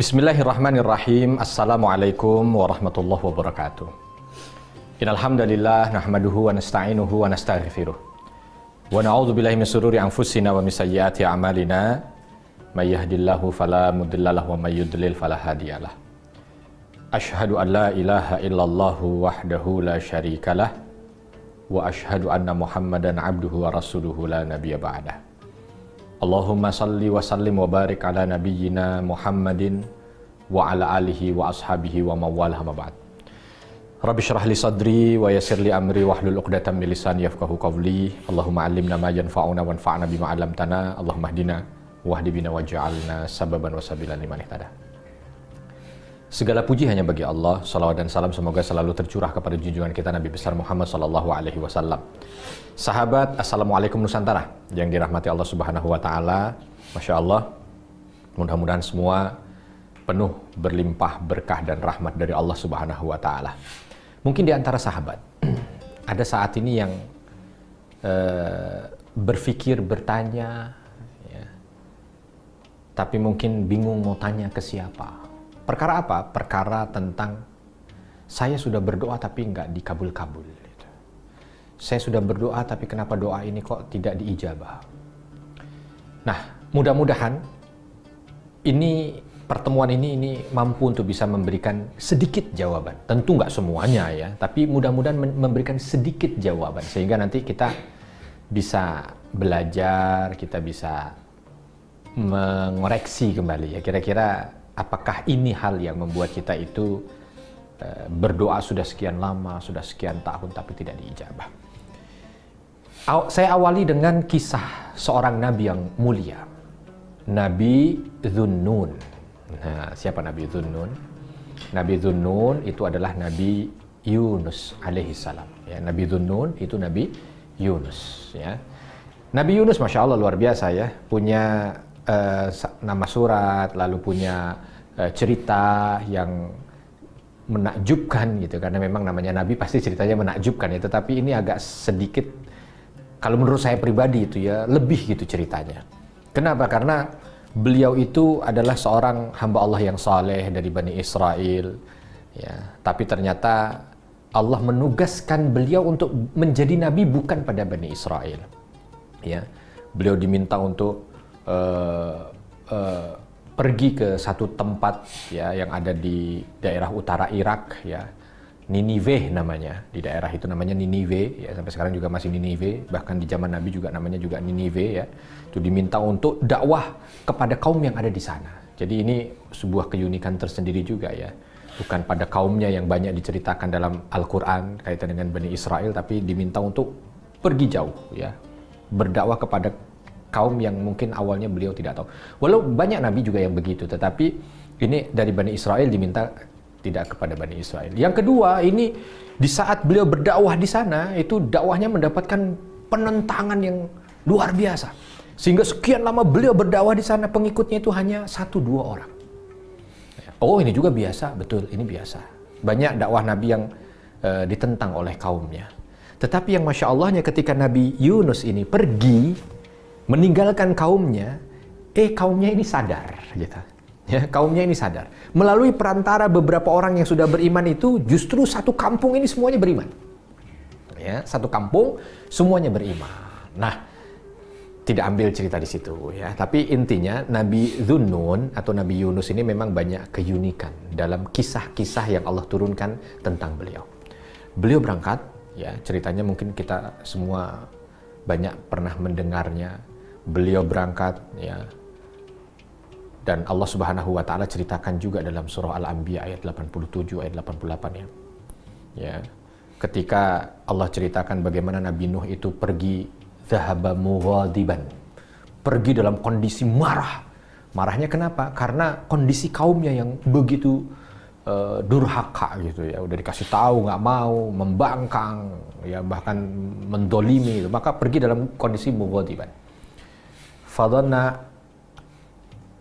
Bismillahirrahmanirrahim. Assalamualaikum warahmatullahi wabarakatuh. Innal hamdalillah nahmaduhu wa nasta'inuhu wa nastaghfiruh. Wa na'udzu billahi min shururi anfusina wa min sayyiati a'malina. May yahdihillahu fala mudhillalahu wa may yudlil fala hadiyalah. Asyhadu an la ilaha illallah wahdahu la syarikalah wa asyhadu anna Muhammadan abduhu wa rasuluhu la nabiyya ba'dah. Allahumma salli wa sallim wa barik ala nabiyyina Muhammadin wa ala alihi wa ashabihi wa mawalah ma ba'd. Rabbi syrah li sadri wa yassir li amri wahlul 'uqdatam min lisani yafqahu qawli. Allahumma 'allimna ma yanfa'una wanfa'na bima 'allamtana. Allahumma hdina wahdi bina waj'alna sababan wa sabilan liman ihtada. Segala puji hanya bagi Allah. Salawat dan salam semoga selalu tercurah kepada junjungan kita Nabi besar Muhammad sallallahu alaihi wasallam. Sahabat, Assalamualaikum Nusantara yang dirahmati Allah Subhanahu wa taala. Masya Allah, mudah-mudahan semua penuh berlimpah berkah dan rahmat dari Allah Subhanahu wa taala. Mungkin di antara sahabat ada saat ini yang berpikir, bertanya ya, tapi mungkin bingung mau tanya ke siapa. Perkara apa? Perkara tentang saya sudah berdoa tapi nggak dikabul-kabul. Saya sudah berdoa tapi kenapa doa ini kok tidak diijabah? Nah, mudah-mudahan ini pertemuan ini mampu untuk bisa memberikan sedikit jawaban. Tentu nggak semuanya ya, tapi mudah-mudahan memberikan sedikit jawaban sehingga nanti kita bisa belajar, kita bisa mengoreksi kembali ya. Kira-kira apakah ini hal yang membuat kita itu berdoa sudah sekian lama, sudah sekian tahun tapi tidak diijabah. Saya awali dengan kisah seorang nabi yang mulia, Nabi Dzunnun. Nah, siapa Nabi Dzunnun? Nabi Dzunnun itu adalah Nabi Yunus alaihissalam. Ya, Nabi Dzunnun itu Nabi Yunus. Ya. Nabi Yunus, masya Allah luar biasa ya, punya nama surat, lalu punya cerita yang menakjubkan gitu, karena memang namanya Nabi pasti ceritanya menakjubkan ya, tetapi ini agak sedikit, kalau menurut saya pribadi itu ya, lebih gitu ceritanya. Kenapa? Karena beliau itu adalah seorang hamba Allah yang saleh dari Bani Israel ya, tapi ternyata Allah menugaskan beliau untuk menjadi nabi bukan pada Bani Israel ya. Beliau diminta untuk pergi ke satu tempat ya yang ada di daerah utara Irak ya, Ninive namanya, di daerah itu namanya Ninive ya, sampai sekarang juga masih Ninive, bahkan di zaman Nabi juga namanya juga Ninive ya. Itu diminta untuk dakwah kepada kaum yang ada di sana. Jadi ini sebuah keunikan tersendiri juga ya, bukan pada kaumnya yang banyak diceritakan dalam Al-Quran kaitan dengan Bani Israel, tapi diminta untuk pergi jauh ya, berdakwah kepada kaum yang mungkin awalnya beliau tidak tahu. Walau banyak nabi juga yang begitu, tetapi ini dari Bani Israel diminta tidak kepada Bani Israel. Yang kedua, ini di saat beliau berdakwah di sana, itu dakwahnya mendapatkan penentangan yang luar biasa. Sehingga sekian lama beliau berdakwah di sana, pengikutnya itu hanya 1-2 orang. Oh, ini juga biasa, betul, ini biasa. Banyak dakwah nabi yang ditentang oleh kaumnya. Tetapi yang Masya Allahnya ketika Nabi Yunus ini pergi meninggalkan kaumnya, kaumnya ini sadar gitu. Ya, kaumnya ini sadar. Melalui perantara beberapa orang yang sudah beriman itu, justru satu kampung ini semuanya beriman. Ya, satu kampung semuanya beriman. Nah, tidak ambil cerita di situ ya, tapi intinya Nabi Dzunnun atau Nabi Yunus ini memang banyak keunikan dalam kisah-kisah yang Allah turunkan tentang beliau. Beliau berangkat ya, ceritanya mungkin kita semua banyak pernah mendengarnya. Beliau berangkat ya, dan Allah Subhanahu wa taala ceritakan juga dalam surah Al-Anbiya ayat 87 ayat 88 ya. Ya. Ketika Allah ceritakan bagaimana Nabi Nuh itu pergi dzahaba mughadiban. Pergi dalam kondisi marah. Marahnya kenapa? Karena kondisi kaumnya yang begitu durhaka gitu ya. Udah dikasih tahu nggak mau, membangkang ya, bahkan mendolimi gitu. Maka pergi dalam kondisi mughadiban. Fadhanna,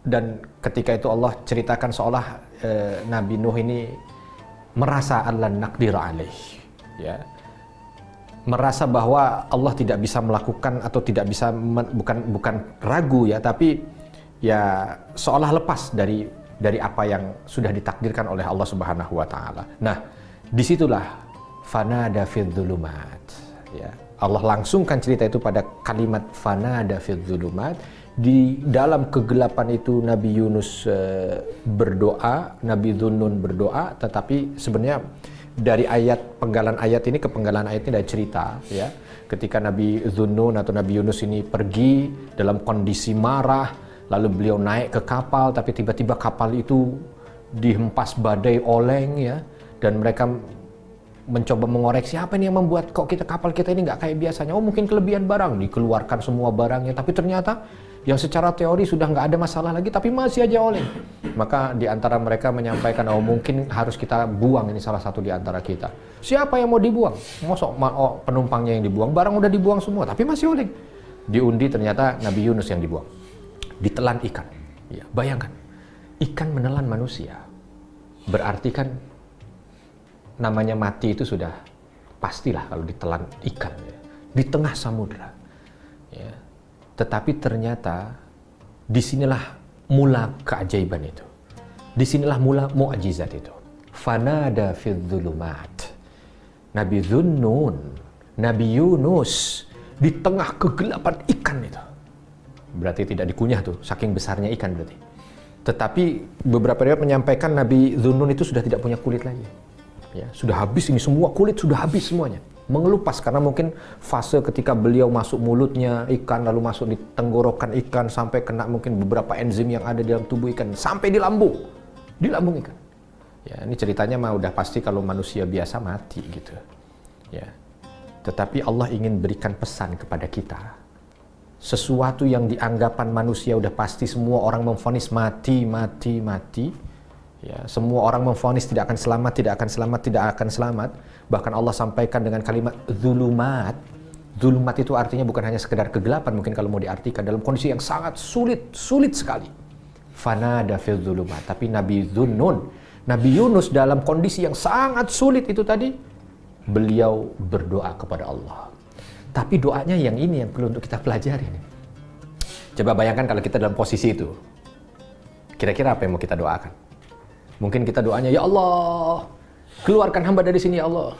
dan ketika itu Allah ceritakan seolah Nabi Nuh ini merasa allan naqdir alaih ya, merasa bahwa Allah tidak bisa melakukan atau tidak bisa bukan ragu ya, tapi ya seolah lepas dari dari apa yang sudah ditakdirkan oleh Allah Subhanahu wa taala. Nah, disitulah fanada fil dzulumat, ya. Allah langsungkan cerita itu pada kalimat fanada fil dzulumat. Di dalam kegelapan itu Nabi Yunus berdoa, Nabi Dhunnun berdoa, tetapi sebenarnya dari penggalan ayat ini ke penggalan ayat ini ada cerita, ya. Ketika Nabi Dhunnun atau Nabi Yunus ini pergi dalam kondisi marah, lalu beliau naik ke kapal, tapi tiba-tiba kapal itu dihempas badai oleng, ya, dan mereka mencoba mengoreksi apa ini yang membuat kok kapal kita ini nggak kayak biasanya. Oh, mungkin kelebihan barang, dikeluarkan semua barangnya, tapi ternyata yang secara teori sudah nggak ada masalah lagi, tapi masih aja oleng. Maka di antara mereka menyampaikan, oh mungkin harus kita buang ini salah satu di antara kita. Siapa yang mau dibuang? Mosok penumpangnya yang dibuang, barang udah dibuang semua, tapi masih oleng. Diundi ternyata Nabi Yunus yang dibuang. Ditelan ikan. Ya, bayangkan, ikan menelan manusia. Berarti kan namanya mati itu sudah pastilah kalau ditelan ikan, ya, di tengah samudra. Ya. Tetapi ternyata disinilah mula keajaiban itu. Disinilah mula mukjizat itu. Fanada fil dzulumat. Nabi Dhunnun, Nabi Yunus di tengah kegelapan ikan itu. Berarti tidak dikunyah tuh, saking besarnya ikan berarti. Tetapi beberapa riwayat menyampaikan Nabi Dhunnun itu sudah tidak punya kulit lagi. Ya, sudah habis ini semua, kulit sudah habis semuanya. Mengelupas karena mungkin fase ketika beliau masuk mulutnya ikan, lalu masuk di tenggorokan ikan, sampai kena mungkin beberapa enzim yang ada di dalam tubuh ikan, sampai di lambung ikan. Ya, ini ceritanya mah udah pasti kalau manusia biasa mati gitu. Ya. Tetapi Allah ingin berikan pesan kepada kita. Sesuatu yang dianggapan manusia udah pasti semua orang memvonis mati. Ya, semua orang memvonis tidak akan selamat. Bahkan Allah sampaikan dengan kalimat dzulumat. Dzulumat itu artinya bukan hanya sekedar kegelapan, mungkin kalau mau diartikan dalam kondisi yang sangat sulit sekali. Fanada fil dzulumat. Tapi Nabi Dhunnun, Nabi Yunus dalam kondisi yang sangat sulit itu tadi, beliau berdoa kepada Allah. Tapi doanya yang ini yang perlu untuk kita pelajari. Coba bayangkan kalau kita dalam posisi itu. Kira-kira apa yang mau kita doakan? Mungkin kita doanya, ya Allah, keluarkan hamba dari sini ya Allah.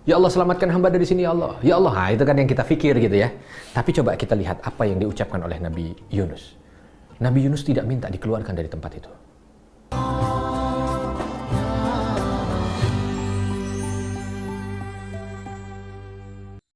Ya Allah, selamatkan hamba dari sini ya Allah. Ya Allah, nah, itu kan yang kita pikir gitu ya. Tapi coba kita lihat apa yang diucapkan oleh Nabi Yunus. Nabi Yunus tidak minta dikeluarkan dari tempat itu.